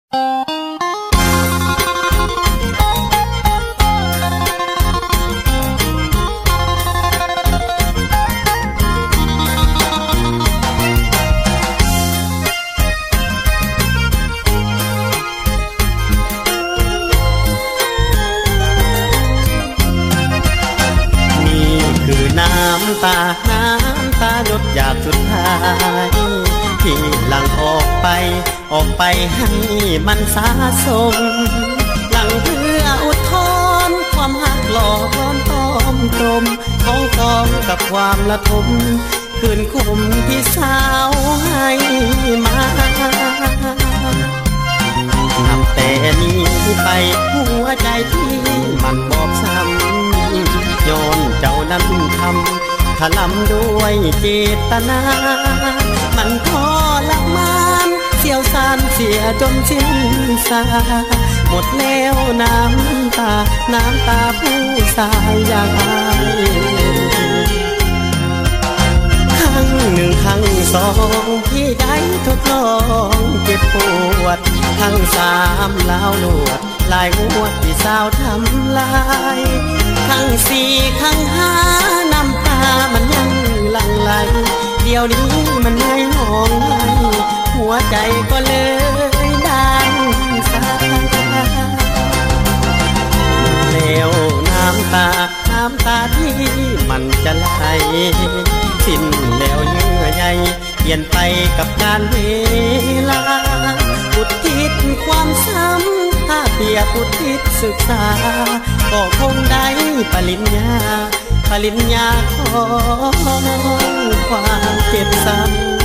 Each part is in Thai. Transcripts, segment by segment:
น้ำตาหยดหยาดสุดท้ายที่หลังออกไปให้มันสะสมหลังเพื่ออุทธรณ์ความหักหลอกล้อมต้อมตมท้องกองกับความละทมคืนคุมพี่สาวให้มานับแต่นี้ไปหัวใจที่มันบอบช้ำย้อนเจ้านั้นทำถลำด้วยเจตนา มันทรมานเสียวสานเสียจนสิ้นสาหมดแล้วน้ำตาผู้สายอย่างอายครั้งหนึ่งครั้งสองที่ได้ทดลองเจ็บปวดครั้งสามแล้วลวดลายงวดที่สาวทำลายครั้งสี่ครั้งห้าน้ำตามันยังหลั่งไหลเดี๋ยวนี้มันไม่ห้องไห้หัวใจก็เลยดังสาแล้วน้ำตาที่มันจะไหลสิ้นแล้วเยื่อใยเปลี่ยนไปกับการเวลาอุทิศความซ้ำถ้าเปรียบอุทิศศึกษาก็คงได้ปริญญาของความเจ็บซ้ำ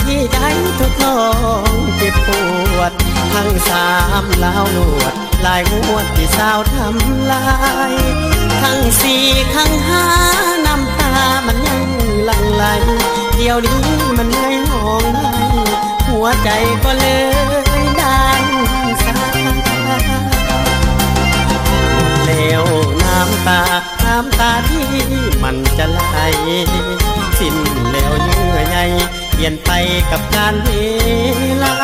ที่ได้ทดลองเจ็บปวดทั้งสามแล้วลวดลายงวดที่สาวทำลายทั้งสี่ทั้งห้าน้ำตามันยังหลั่งไหลเดี๋ยวนี้มันไม่ห้องไห้หัวใจก็เลยดังสาแล้วน้ำตาที่มันจะไหลสิ้นแล้วเยื่อใยเปลี่ยนไปกับการเวลา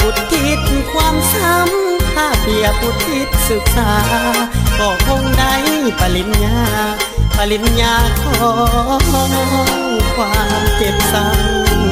อุทิศความซ้ำถ้าเปรียบอุทิศศึกษาก็คงได้ปริญญาของความเจ็บซ้ำ